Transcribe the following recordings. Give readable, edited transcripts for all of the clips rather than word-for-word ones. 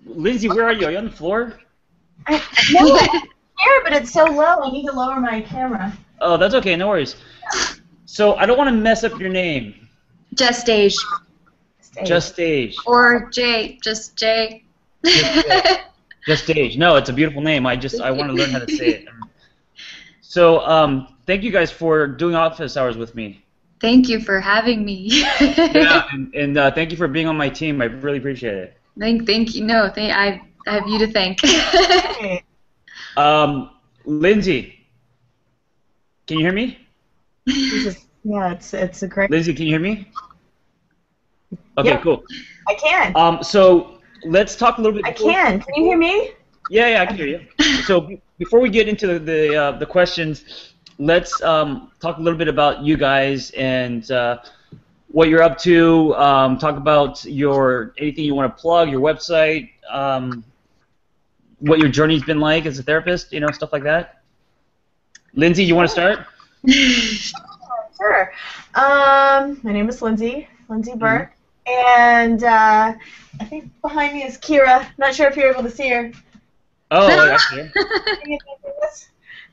Lindsay, where are you? Are you on the floor? No, I'm here, but it's so low. I need to lower my camera. Oh, that's okay. No worries. So I don't want to mess up your name. Just Stage. Just Stage. Or Jay. Just Jay. Just Stage. No, it's a beautiful name. I want to learn how to say it. So thank you guys for doing office hours with me. Thank you for having me. Yeah, and thank you for being on my team. I really appreciate it. Thank you. No, I have you to thank. Lindsay, can you hear me? Yeah, it's a great. Lindsay, can you hear me? Okay, yep, cool. I can. So let's talk a little bit. I can. Can you hear me? Yeah, I can hear you. So before we get into the questions, let's talk a little bit about you guys and what you're up to. Talk about anything you want to plug, your website, what your journey's been like as a therapist, stuff like that. Lindsay, you want to start? Sure. My name is Lindsay Burke, and I think behind me is Kira. Not sure if you're able to see her. Oh, that's here.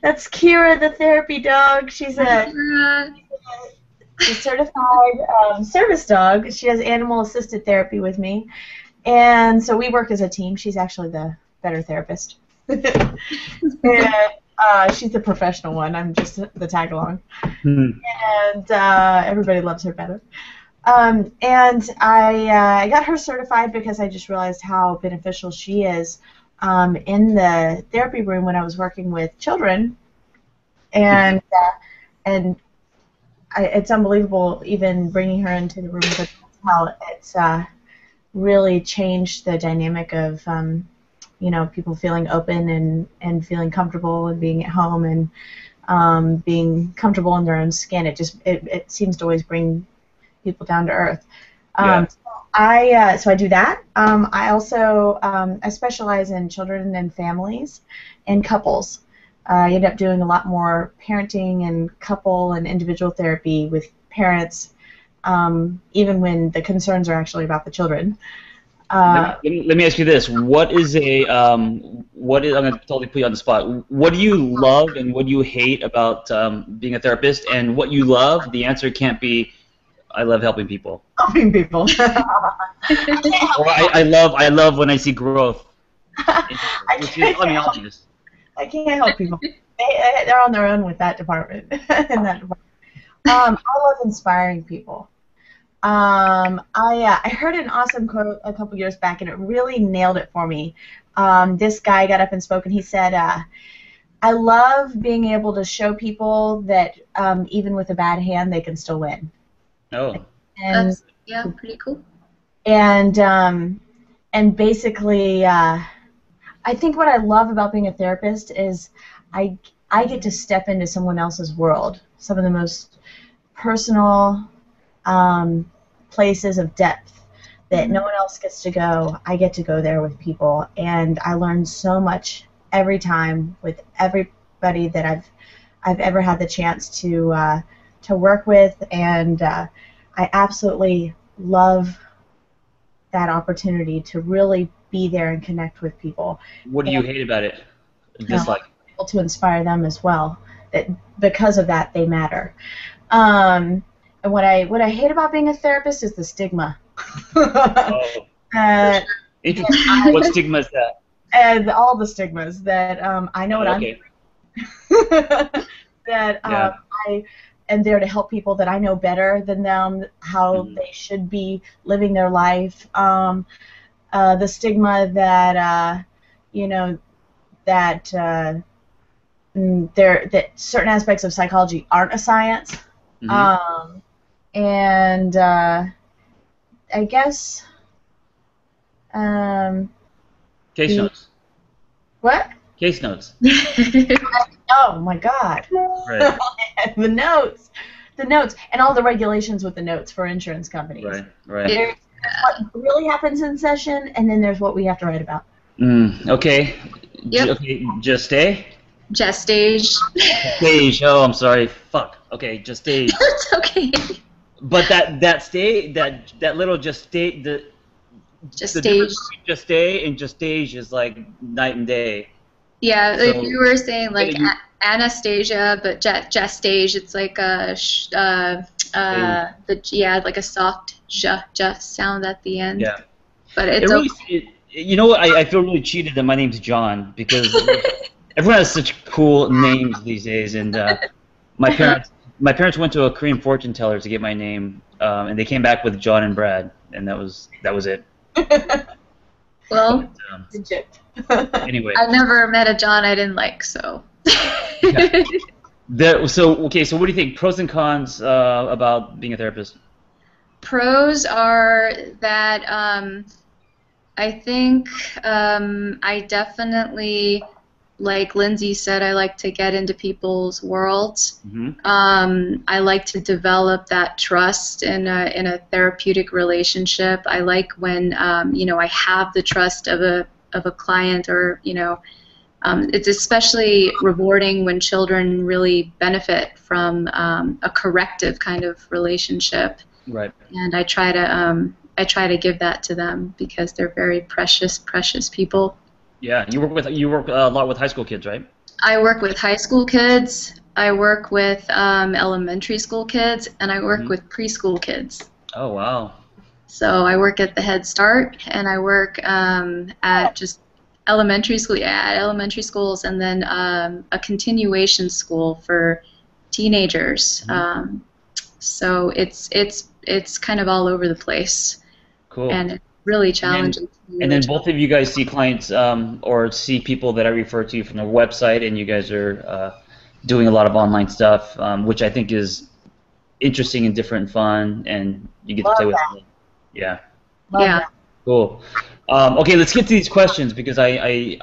That's Kira, the therapy dog. She's a certified service dog. She does animal-assisted therapy with me, and so we work as a team. She's actually the better therapist. And she's the professional one. I'm just the tag-along. And everybody loves her better. And I got her certified because I just realized how beneficial she is in the therapy room when I was working with children. And it's unbelievable even bringing her into the room, but how it's really changed the dynamic of people feeling open and feeling comfortable and being at home and being comfortable in their own skin. It seems to always bring people down to earth. Yeah. So I do that. I also I specialize in children and families and couples. I end up doing a lot more parenting and couple and individual therapy with parents, even when the concerns are actually about the children. Let me ask you this: what is I'm going to totally put you on the spot. What do you love and what do you hate about being a therapist? And what you love, the answer can't be, I love helping people. Helping people. Or I love when I see growth. I can't help people. They're on their own with that department. I love inspiring people. I heard an awesome quote a couple years back, and it really nailed it for me. This guy got up and spoke, and he said, I love being able to show people that even with a bad hand, they can still win. Oh. That's pretty cool. And basically, I think what I love about being a therapist is I get to step into someone else's world, some of the most personal places of depth that no one else gets to go. I get to go there with people, and I learn so much every time with everybody that I've ever had the chance to work with, and I absolutely love that opportunity to really be there and connect with people. What do you hate about it? Dislike? Able to inspire them as well. That because of that, they matter. And what I hate about being a therapist is the stigma. Interesting. What stigma is that? And all the stigmas that I know what I'm doing. That I am there to help people that I know better than them, how they should be living their life. The stigma that that certain aspects of psychology aren't a science. And I guess case notes. What? Case notes. Oh my God! Right. The notes, and all the regulations with the notes for insurance companies. Right. There's what really happens in session, and then there's what we have to write about. Okay. Yep. Okay. Just stay. Just Stage. Stage. Oh, I'm sorry. Fuck. Okay. Just Stage. It's okay. But that little just stay Just the stage. difference between Just Stay and Just Stage is like night and day. Yeah, So, if you were saying like you, Anastasia, but Just stage, it's like a like a soft just sound at the end. yeah. But It it's really, okay. you know what? I feel really cheated that my name's John because everyone has such cool names these days, and my parents went to a Korean fortune teller to get my name, and they came back with John and Brad, and that was it. Well, But, Legit. anyway, I've never met a John I didn't like, so. yeah. So what do you think? Pros and cons about being a therapist? Pros are that I think I definitely, like Lindsay said, I like to get into people's worlds. I like to develop that trust in a therapeutic relationship. I like when I have the trust of a client, or it's especially rewarding when children really benefit from a corrective kind of relationship. Right. And I try to give that to them because they're very precious people. Yeah, you work a lot with high school kids, right? I work with high school kids. I work with elementary school kids, and I work with preschool kids. Oh wow. So I work at the Head Start, and I work at just elementary schools, and then a continuation school for teenagers. So it's kind of all over the place. Cool. And it's really challenging. And then both of you guys see clients or see people that I refer to from the website, and you guys are doing a lot of online stuff, which I think is interesting and different and fun, and you get to play with them. Yeah. Yeah. Cool. Okay, let's get to these questions because I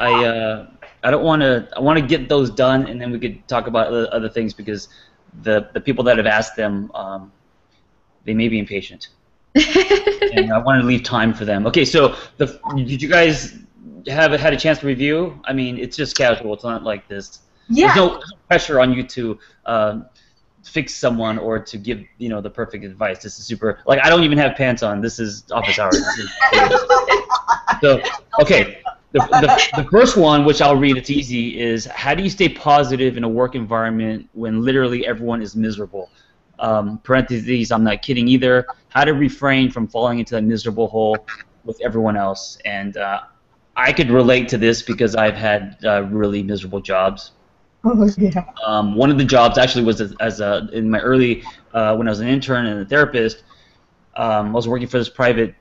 don't want to. I want to get those done, and then we could talk about other things because the people that have asked them, they may be impatient. And I want to leave time for them. Okay, so did you guys have had a chance to review? I mean, it's just casual. It's not like this. Yeah. There's no pressure on you to fix someone or to give the perfect advice. This is super. Like I don't even have pants on. This is office hours. So okay, the first one, which I'll read. It's easy. Is how do you stay positive in a work environment when literally everyone is miserable? Parentheses, I'm not kidding either. How to refrain from falling into that miserable hole with everyone else. And I could relate to this because I've had really miserable jobs. Oh, yeah. One of the jobs actually was in my early, when I was an intern and a therapist, I was working for this private,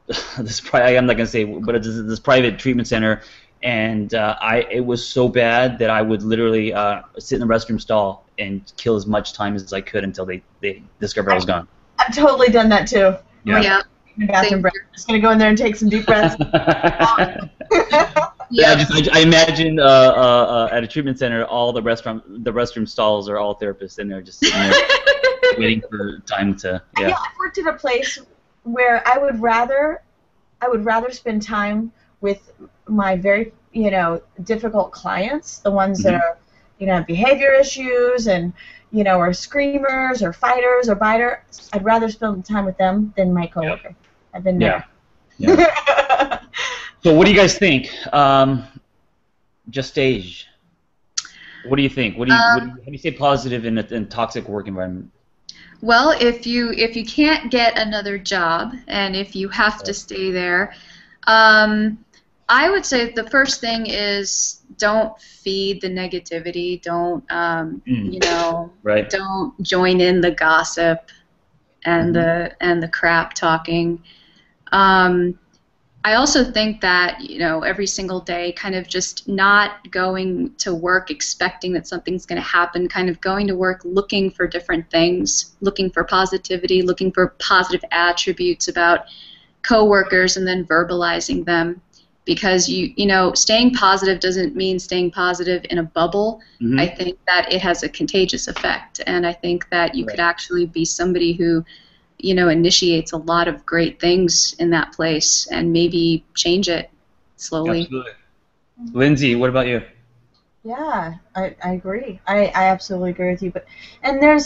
I'm not going to say, but it's this private treatment center. And it was so bad that I would literally sit in the restroom stall and kill as much time as I could until they discovered I was gone. I've totally done that too. Yeah. Bathroom break. I'm just gonna go in there and take some deep breaths. Yeah, I imagine at a treatment center, all the restroom stalls are all therapists in there, just sitting there waiting for time to. Yeah. Yeah, I've worked at a place where I would rather spend time with my very difficult clients, the ones that are have behavior issues and are screamers or fighters or biters. I'd rather spend time with them than my coworker. Yep. I've been there. Yeah. So what do you guys think? Just Stage. What do you think? How do you stay positive in a toxic work environment? Well, if you can't get another job and if you have to stay there, I would say the first thing is don't feed the negativity. Don't right. Don't join in the gossip and the crap talking. I also think that every single day, kind of just not going to work expecting that something's going to happen. Kind of going to work looking for different things, looking for positivity, looking for positive attributes about coworkers, and then verbalizing them. Because staying positive doesn't mean staying positive in a bubble. I think that it has a contagious effect, and I think that you could actually be somebody who, initiates a lot of great things in that place, and maybe change it slowly. Absolutely. Lindsay, what about you? Yeah, I agree. I absolutely agree with you. I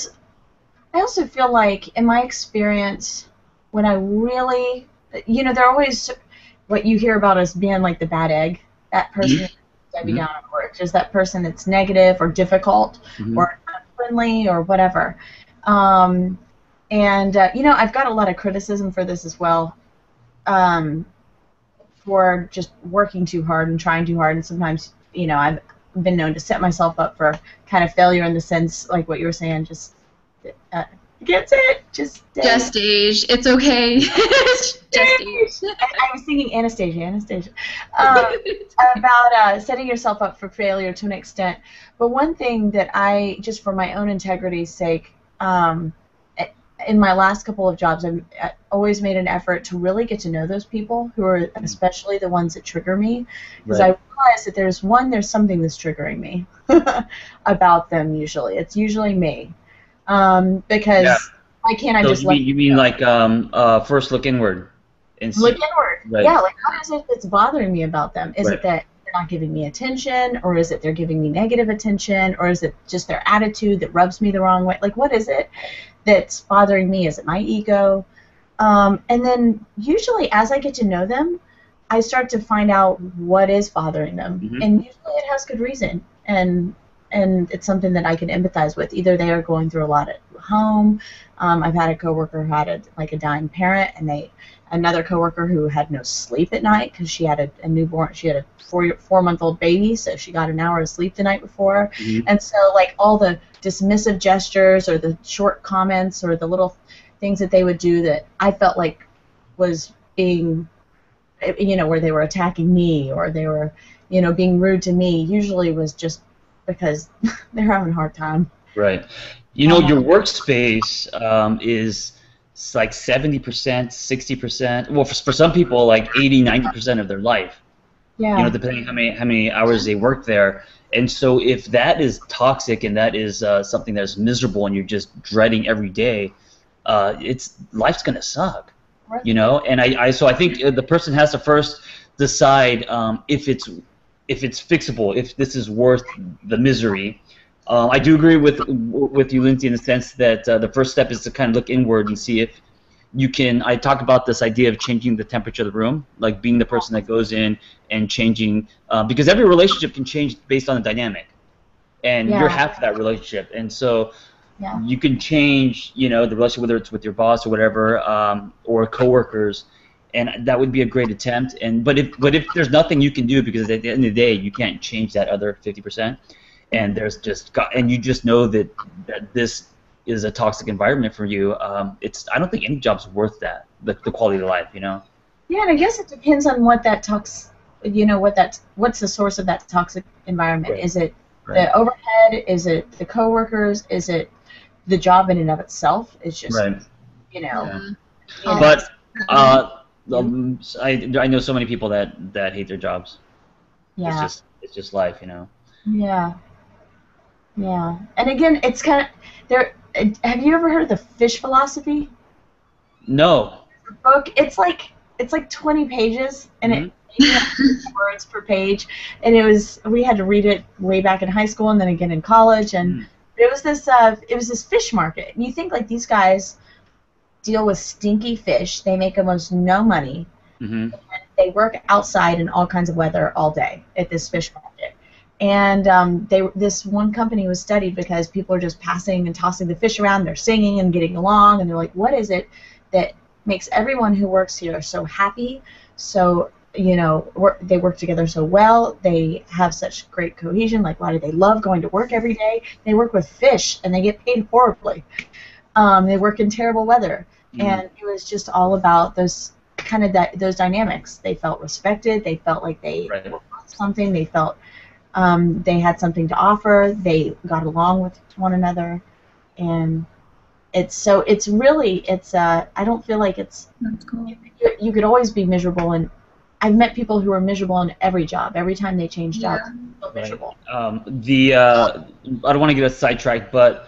also feel like in my experience, when I really, there are always what you hear about as being like the bad egg, that person Mhm. Debbie Mhm. Downer work, just that person that's negative or difficult Mhm. or unfriendly or whatever. Um, and I've got a lot of criticism for this as well, um, for just working too hard and trying too hard, and sometimes I've been known to set myself up for kind of failure in the sense like what you were saying, just gets it, Just age. It's okay. Just age. I was thinking Anastasia, about setting yourself up for failure to an extent. But one thing that I, just for my own integrity's sake, in my last couple of jobs, I've always made an effort to really get to know those people who are especially the ones that trigger me, because I realize that there's something that's triggering me about them. Usually, it's usually me, because Yeah. why can't I So just you mean like first look inward and see. look inward? Right. Yeah, like what is it that's bothering me about them? Is Right. it that they're not giving me attention, or is it they're giving me negative attention, or is it just their attitude that rubs me the wrong way? Like, what is it that's bothering me? Is it my ego? And then usually as I get to know them, I start to find out what is bothering them, Mhm. and usually it has good reason, and it's something that I can empathize with. Either they are going through a lot at home. I've had a coworker who had a dying parent, and another coworker who had no sleep at night because she had a newborn. She had a 4-month-old baby, so she got an hour of sleep the night before. Mhm. And so, like, all the dismissive gestures or the short comments or the little things that they would do that I felt like was being, where they were attacking me or they were, being rude to me, usually was just because they're having a hard time. Right. Your workspace is like 70%, 60%. Well, for some people, like 80, 90% of their life. Yeah. Depending how many hours they work there. And so if that is toxic and that is something that's miserable and you're just dreading every day, life's gonna suck. Right. And I think the person has to first decide if it's fixable, if this is worth the misery. I do agree with you, Lindsay, in the sense that the first step is to kind of look inward and see if you can. I talk about this idea of changing the temperature of the room, like being the person that goes in and changing, because every relationship can change based on the dynamic, and you're half of that relationship, and so you can change, the relationship, whether it's with your boss or whatever, or coworkers. And that would be a great attempt. But if there's nothing you can do, because at the end of the day you can't change that other 50%, and you just know that this is a toxic environment for you. I don't think any job's worth that, the quality of life. Yeah, and I guess it depends on what that what's the source of that toxic environment. Right. Is it the overhead? Is it the coworkers? Is it the job in and of itself? It's just But I know so many people that hate their jobs. Yeah. It's just life, Yeah. Yeah. And again, it's kind of there. Have you ever heard of the fish philosophy? No. It's a book. It's like 20 pages, and it words per page. And we had to read it way back in high school and then again in college. And it was this fish market. And you think like these guys deal with stinky fish. They make almost no money. Mm-hmm. And they work outside in all kinds of weather all day at this fish market. And this one company was studied because people are just passing and tossing the fish around. They're singing and getting along, and they're like, what is it that makes everyone who works here so happy? So they work together so well. They have such great cohesion. Like, why do they love going to work every day? They work with fish, and they get paid horribly. They work in terrible weather, and it was just all about those those dynamics. They felt respected. They felt like they were worth something. They felt they had something to offer. They got along with one another, and I don't feel like it's. That's cool. You could always be miserable, and I've met people who are miserable in every job. Every time they change jobs, they're miserable. I don't want to get us sidetracked, but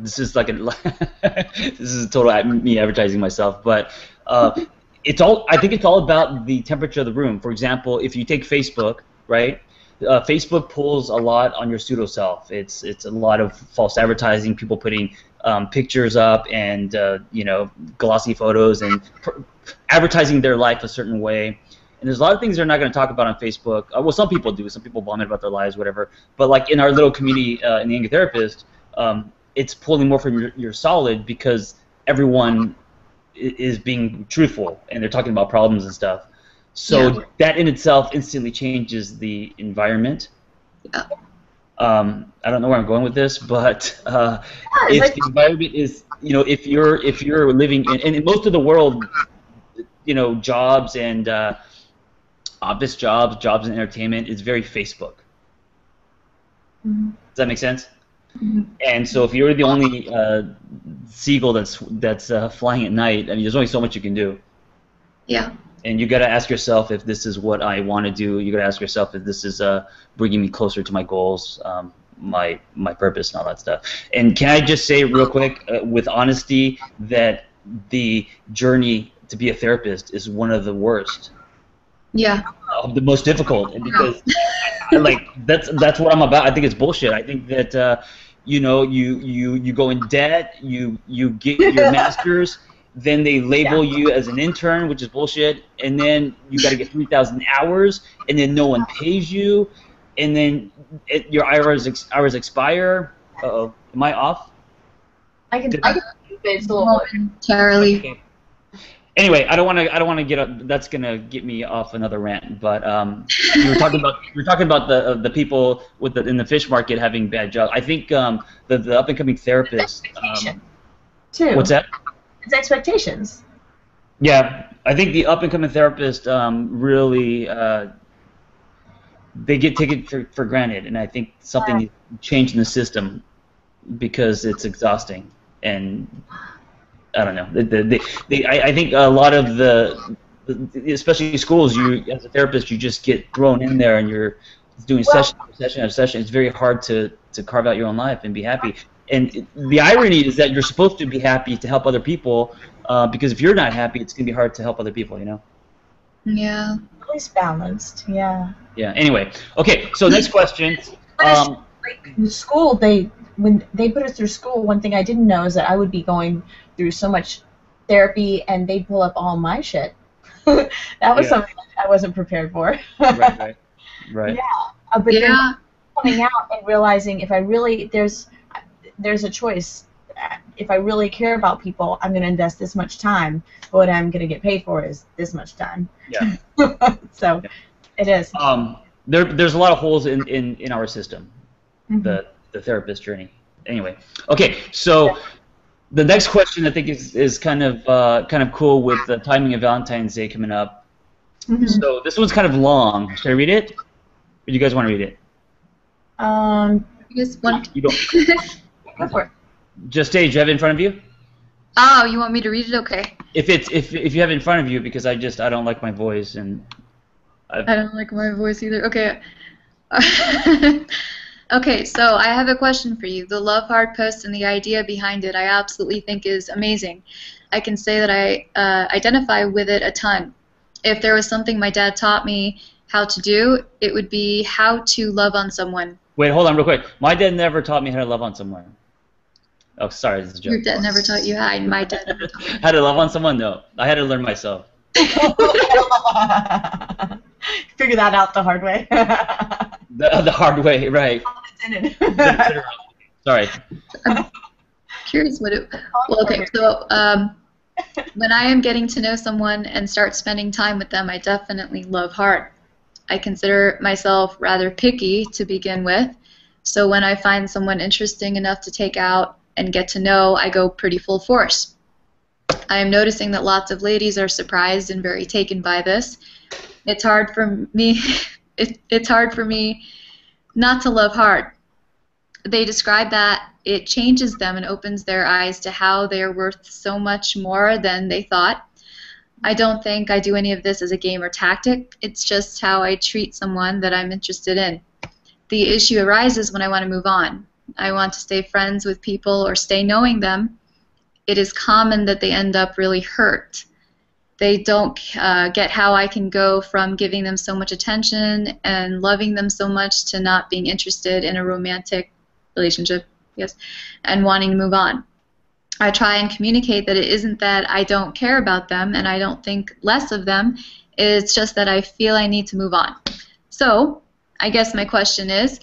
this is like this is total me advertising myself, but I think it's all about the temperature of the room. For example, if you take Facebook, right? Facebook pulls a lot on your pseudo self. It's a lot of false advertising, people putting pictures up and glossy photos and advertising their life a certain way. And there's a lot of things they're not going to talk about on Facebook. Well, some people do. Some people vomit about their lives, whatever. But like in our little community in the Angry Therapist, it's pulling more from your solid because everyone is being truthful and they're talking about problems and stuff. So that in itself instantly changes the environment. Yeah. I don't know where I'm going with this, but if the environment is, if you're living in most of the world, jobs and office jobs in entertainment is very Facebook. Mm-hmm. Does that make sense? Mm-hmm. And so if you're the only seagull that's flying at night, I mean, there's only so much you can do. Yeah. And you got to ask yourself if this is what I want to do. You got to ask yourself if this is bringing me closer to my goals, my purpose, and all that stuff. And can I just say real quick, with honesty, that the journey to be a therapist is one of the worst. Yeah. The most difficult, and because that's what I'm about. I think it's bullshit. I think that you go in debt, you get your master's. Then they label you as an intern, which is bullshit, and then you got to get 3,000 hours, and then no one pays you, and then your hours expire. Uh-oh, am I off? I can it's a little momentarily. Okay. Anyway, I don't want to get up. That's gonna get me off another rant. But you were talking about the people in the fish market having bad jobs. I think the up and coming therapists. too. What's that? It's expectations. Yeah, I think the up-and-coming therapist really they get taken for granted, and I think something needs to change in the system because it's exhausting, and I don't know. I think a lot of especially schools, you as a therapist, you just get thrown in there, and you're doing session after session after session. It's very hard to carve out your own life and be happy. And the irony is that you're supposed to be happy to help other people, because if you're not happy, it's going to be hard to help other people, Yeah. At least balanced, yeah. Yeah, anyway. Okay, so next question. Like in school, when they put us through school, one thing I didn't know is that I would be going through so much therapy and they'd pull up all my shit. That was something that I wasn't prepared for. Right. Yeah, but then coming out and realizing if I really, there's a choice. If I really care about people, I'm going to invest this much time, but what I'm going to get paid for is this much time. Yeah. So it is. There's a lot of holes in our system, the therapist journey. Anyway, okay, so the next question I think is kind of cool with the timing of Valentine's Day coming up. So this one's kind of long. Should I read it? Or do you guys want to read it? You guys want? You don't. Go for it. Just do you have it in front of you? Oh, you want me to read it? Okay. If you have it in front of you, because I don't like my voice and. I don't like my voice either. Okay. Okay, so I have a question for you. The Love Heart post and the idea behind it, I absolutely think is amazing. I can say that I identify with it a ton. If there was something my dad taught me how to do, it would be how to love on someone. Wait, hold on real quick. My dad never taught me how to love on someone. Oh, sorry, this is a joke. Your dad never taught you how? My dad never taught me. How to love on someone? No. I had to learn myself. Figure that out the hard way. The hard way, right. Sorry. I'm curious what it... Well, okay, so when I am getting to know someone and start spending time with them, I definitely love hard. I consider myself rather picky to begin with, so when I find someone interesting enough to take out and get to know, I go pretty full force. I am noticing that lots of ladies are surprised and very taken by this. It's hard for me. It's hard for me not to love hard. They describe that it changes them and opens their eyes to how they are worth so much more than they thought. I don't think I do any of this as a game or tactic. It's just how I treat someone that I'm interested in. The issue arises when I want to move on. I want to stay friends with people or stay knowing them. It is common that they end up really hurt. They don't get how I can go from giving them so much attention and loving them so much to not being interested in a romantic relationship, yes, and wanting to move on. I try and communicate that it isn't that I don't care about them and I don't think less of them. It's just that I feel I need to move on. So I guess my question is,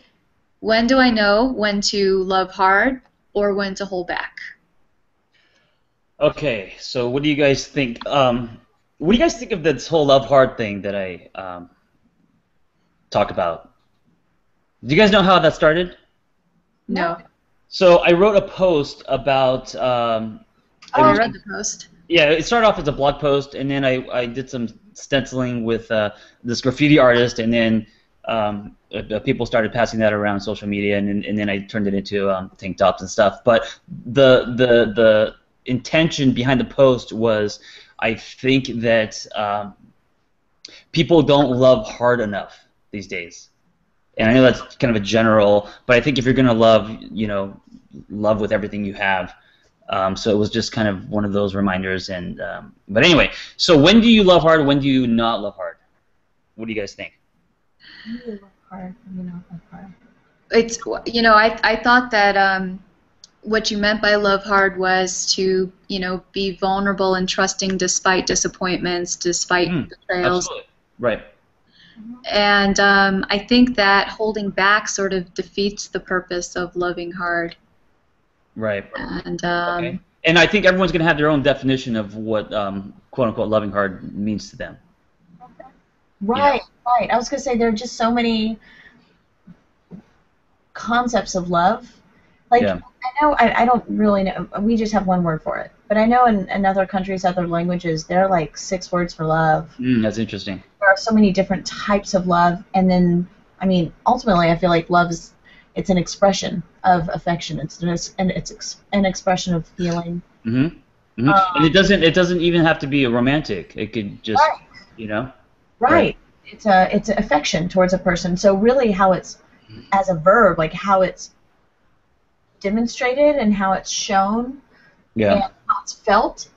when do I know when to love hard or when to hold back? Okay, so what do you guys think? What do you guys think of this whole love hard thing that I talk about? Do you guys know how that started? No. So I wrote a post about. I read the post. Yeah, it started off as a blog post, and then I did some stenciling with this graffiti artist, and then people started passing that around social media, and then I turned it into tank tops and stuff. But the intention behind the post was, I think that people don't love hard enough these days. And I know that's kind of a general, but I think if you're going to love, love with everything you have. So it was just kind of one of those reminders. And but anyway, so when do you love hard? When do you not love hard? What do you guys think? When do you love hard? When do you not love hard? It's I thought that what you meant by love hard was to be vulnerable and trusting despite disappointments, despite betrayals. Absolutely. Right. And I think that holding back sort of defeats the purpose of loving hard. Right. And okay. And I think everyone's going to have their own definition of what quote unquote loving hard means to them. Right, right. I was going to say there are just so many concepts of love. Like, I know, I don't really know, we just have one word for it. But I know in other countries, other languages, there are like 6 words for love. That's interesting. There are so many different types of love. And then, I mean, ultimately, I feel like love is, it's an expression of affection. It's an expression of feeling. And it doesn't even have to be a romantic. It could just, Right. It's an affection towards a person. So really how it's, as a verb, like how it's demonstrated and how it's shown and how it's felt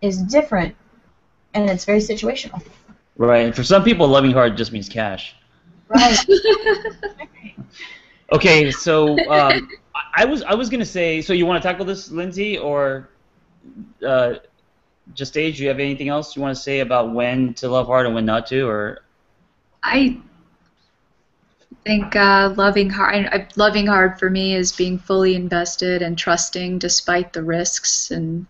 is different, and it's very situational. Right. And for some people, loving hard just means cash. Right. Okay, so I was gonna say, so you want to tackle this, Lindsay, or just Age? Do you have anything else you want to say about when to love hard and when not to, or? I think loving hard for me is being fully invested and trusting despite the risks, and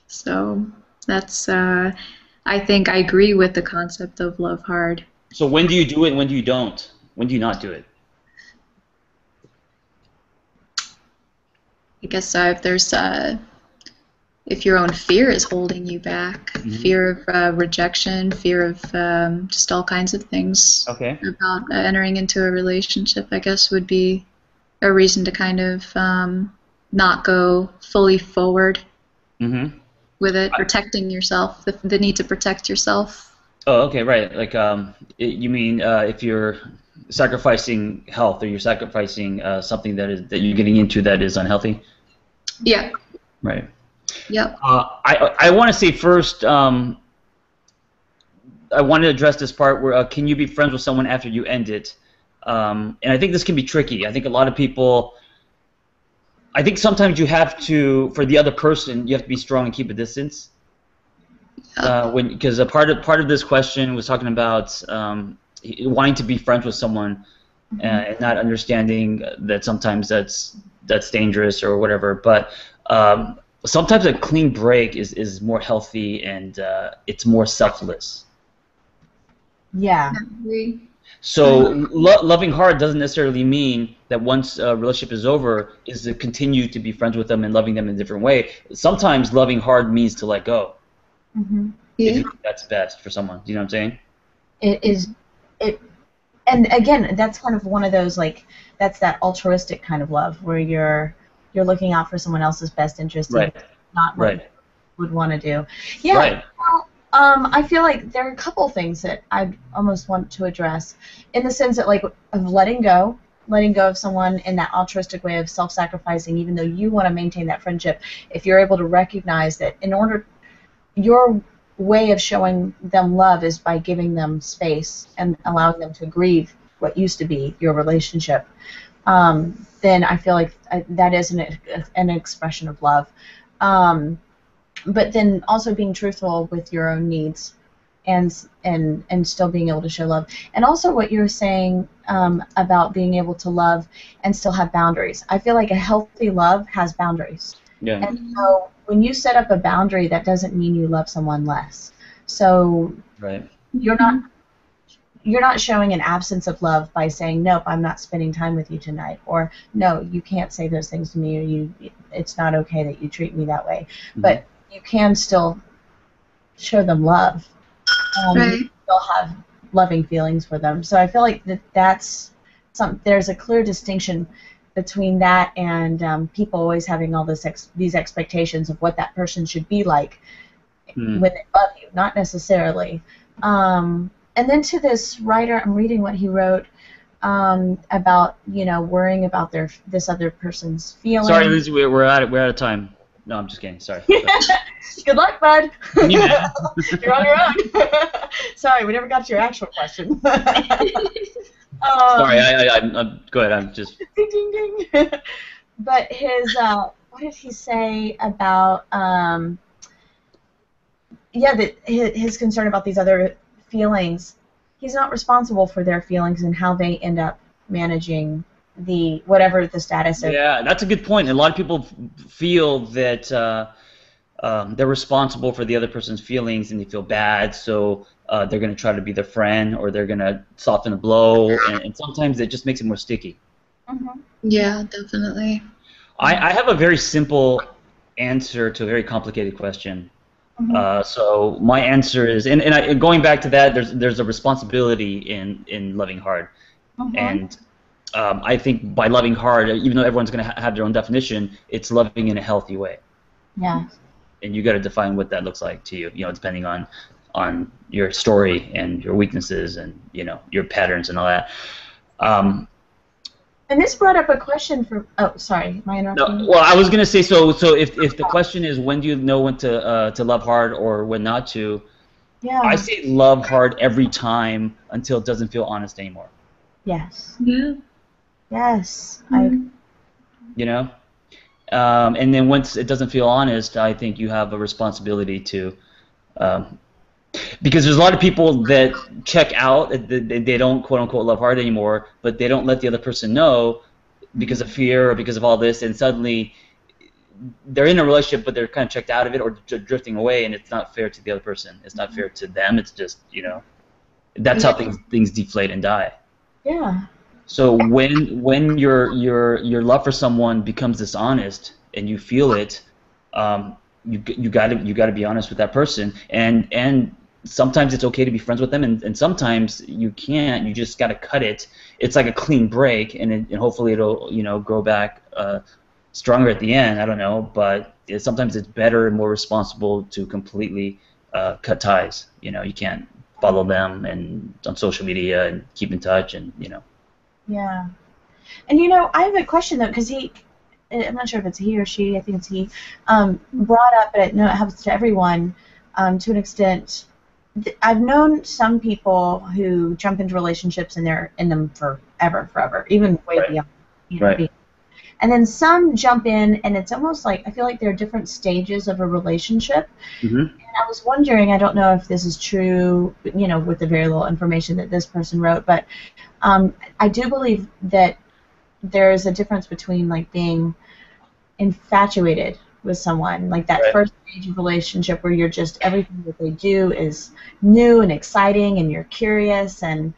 so that's I think I agree with the concept of love hard. So when do you do it and when do you don't? When do you not do it? I guess if your own fear is holding you back, fear of rejection, fear of just all kinds of things about entering into a relationship, I guess would be a reason to kind of not go fully forward with it, protecting yourself, the need to protect yourself. Oh, okay, right. Like, you mean if you're sacrificing health, or you're sacrificing something that you're getting into that is unhealthy? Yeah. Right. Yep. I want to say first, I want to address this part where can you be friends with someone after you end it? And I think this can be tricky. I think a lot of people, I think sometimes you have to, for the other person, you have to be strong and keep a distance. Because a part of this question was talking about wanting to be friends with someone and not understanding that sometimes that's dangerous or whatever. But sometimes a clean break is more healthy and it's more selfless. Yeah. So loving hard doesn't necessarily mean that once a relationship is over is to continue to be friends with them and loving them in a different way. Sometimes loving hard means to let go. If you think that's best for someone. Do you know what I'm saying? It is. And again, that's kind of one of those, like, that's that altruistic kind of love where you're looking out for someone else's best interest, and not what you would want to do. Yeah. Right. Well, I feel like there are a couple things that I almost want to address, in the sense that, like, of letting go of someone in that altruistic way of self-sacrificing, even though you want to maintain that friendship. If you're able to recognize that your way of showing them love is by giving them space and allowing them to grieve what used to be your relationship. then I feel like that is an expression of love. But then also being truthful with your own needs, and still being able to show love. And also what you were saying about being able to love and still have boundaries. I feel like a healthy love has boundaries. Yeah. And so when you set up a boundary, that doesn't mean you love someone less. So Right. you're not showing an absence of love by saying, nope, I'm not spending time with you tonight, or no, you can't say those things to me, or it's not okay that you treat me that way. Mm-hmm. But you can still show them love. Right. You still have loving feelings for them. So I feel like there's a clear distinction between that and people always having all these expectations of what that person should be like when they love you, not necessarily. And then to this writer, I'm reading what he wrote about worrying about this other person's feelings. Sorry, Lindsay, we're out of time. No, I'm just kidding. Sorry. Good luck, bud. Yeah. You're on your own. Sorry, we never got to your actual question. Sorry, I'm go ahead. I'm just. Ding, ding, ding. But what did he say about his concern about these other feelings? He's not responsible for their feelings and how they end up managing whatever the status of. Yeah, that's a good point. A lot of people feel that they're responsible for the other person's feelings and they feel bad, so they're going to try to be their friend or they're going to soften the blow, and sometimes it just makes it more sticky. Mm-hmm. Yeah, definitely. I have a very simple answer to a very complicated question. Mm-hmm. So my answer is, and going back to that, there's a responsibility in loving hard, Mm-hmm. and I think by loving hard, even though everyone's going to have their own definition, it's loving in a healthy way. Yeah. And you got to define what that looks like to you. Depending on your story and your weaknesses and your patterns and all that. And this brought up a question for. Oh, sorry, am I interrupting? No, well, I was going to say so if the question is when do you know when to love hard or when not to, Yeah. I say love hard every time until it doesn't feel honest anymore. Yes. Yeah. Yes. Mhm. And then once it doesn't feel honest, I think you have a responsibility to, because there's a lot of people that check out, they don't quote unquote love hard anymore, but they don't let the other person know because of fear or because of all this, and suddenly they're in a relationship, but they're kind of checked out of it or drifting away, and it's not fair to the other person. It's not fair to them. It's just that's how things deflate and die. Yeah. So when your love for someone becomes dishonest and you feel it, you got to be honest with that person, and sometimes it's okay to be friends with them, and sometimes you can't. You just got to cut it. It's like a clean break, and hopefully it'll grow back stronger at the end. I don't know, but sometimes it's better and more responsible to completely cut ties. You can't follow them and on social media and keep in touch and Yeah. And I have a question though, because I'm not sure if it's he or she, I think it's he, brought up, but I know it happens to everyone to an extent. I've known some people who jump into relationships and they're in them forever, even way Right. beyond. Right. And then some jump in, and it's almost like I feel like there are different stages of a relationship. Mm-hmm. And I was wondering, I don't know if this is true, with the very little information that this person wrote, but I do believe that there is a difference between like being infatuated with someone, like that Right. first stage of relationship where you're just everything that they do is new and exciting, and you're curious, and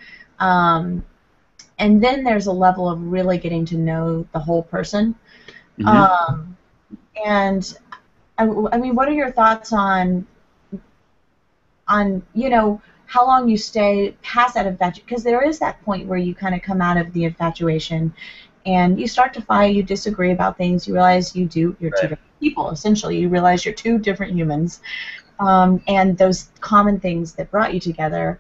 then there's a level of really getting to know the whole person. Mm-hmm. And I mean, what are your thoughts on how long you stay past that infatuation? Because there is that point where you kind of come out of the infatuation, and you start to fight, you disagree about things, you realize you're two Right. different people, essentially. You realize you're two different humans, and those common things that brought you together,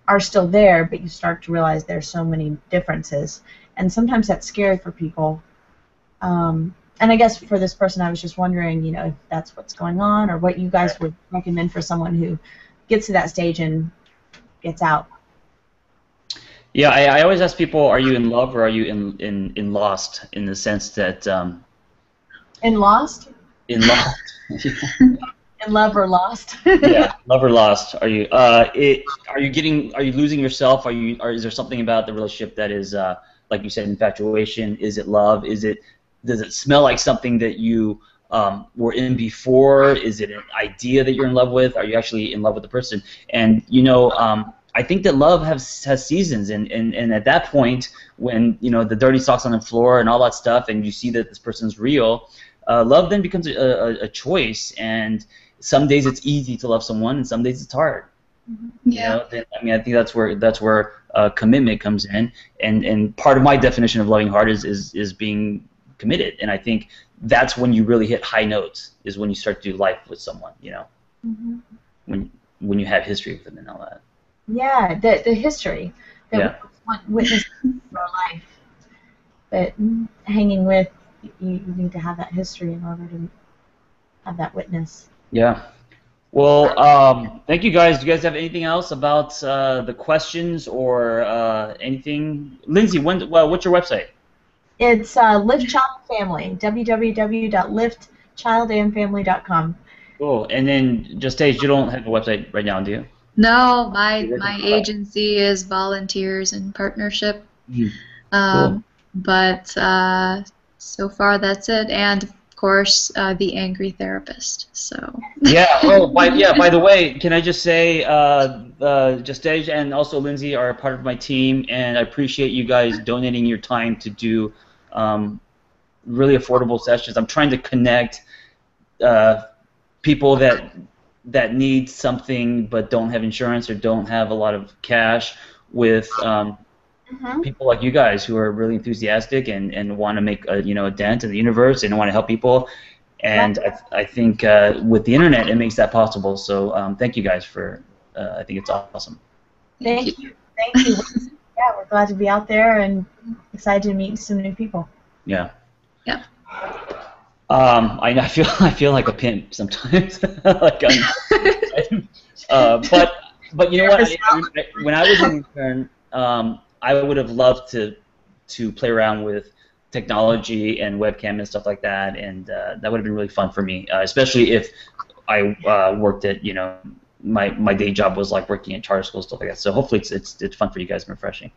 are still there, but you start to realize there's so many differences, and sometimes that's scary for people. And I guess for this person, I was just wondering, if that's what's going on, or what you guys would recommend for someone who gets to that stage and gets out. Yeah, I always ask people, are you in love or are you in lost? In the sense that In Lost? in lost. In Love or Lost? Yeah, love or lost. Are you losing yourself? Is there something about the relationship that is like you said, infatuation? Is it love? Does it smell like something that you were in before? Is it an idea that you're in love with? Are you actually in love with the person? And I think that love has seasons, and at that point, when the dirty socks on the floor and all that stuff, and you see that this person's real, love then becomes a choice. And some days it's easy to love someone, and some days it's hard. Yeah. I think that's where commitment comes in, and part of my definition of loving hard is being committed, and I think that's when you really hit high notes, is when you start to do life with someone, Mm-hmm. when you have history with them and all that. Yeah, the history that Yeah. we witness in our life. But hanging with, you need to have that history in order to have that witness. Yeah. Well, thank you guys. Do you guys have anything else about the questions or anything? Lindsay, what's your website? It's Lift Child Family, www.liftchildandfamily.com. Cool. And then, just Tage, you don't have a website right now, do you? No, my agency is Volunteers in Partnership. Cool. But so far that's it, and of course The Angry Therapist. So. Yeah. Oh, by the way, can I just say, Justage and also Lindsay are a part of my team, and I appreciate you guys donating your time to do really affordable sessions. I'm trying to connect people that need something but don't have insurance or don't have a lot of cash with people like you guys who are really enthusiastic and want to make a dent in the universe and want to help people. And I think with the internet it makes that possible. So thank you guys for. I think it's awesome. Thank you. Yeah, we're glad to be out there and excited to meet some new people. Yeah. Yeah. I feel like a pimp sometimes. But you know what? When I was an intern, I would have loved to play around with technology and webcam and stuff like that, and that would have been really fun for me, especially if I worked at my day job was like working at charter school, stuff like that. So hopefully it's fun for you guys and refreshing.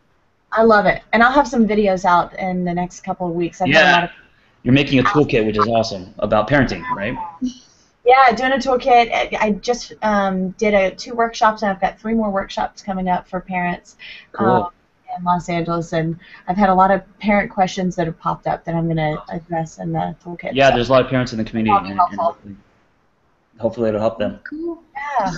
I love it, and I'll have some videos out in the next couple of weeks. I've had a lot of. You're making a toolkit, which is awesome, about parenting, right? Yeah, doing a toolkit. I just did 2 workshops, and I've got 3 more workshops coming up for parents Cool. in Los Angeles. And I've had a lot of parent questions that have popped up that I'm going to address in the toolkit. Yeah, there's a lot of parents in the community, and helpful. hopefully it'll help them. Cool. Yeah.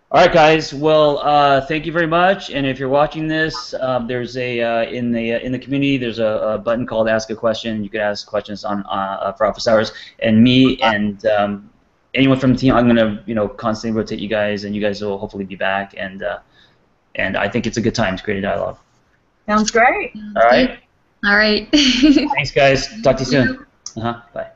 All right, guys. Well, thank you very much. And if you're watching this, there's in the community there's a button called Ask a Question. You can ask questions on for office hours, and me and anyone from the team. I'm gonna constantly rotate you guys, and you guys will hopefully be back. And I think it's a good time to create a dialogue. Sounds great. All right. All right. Thanks, guys. Talk to you soon. Bye.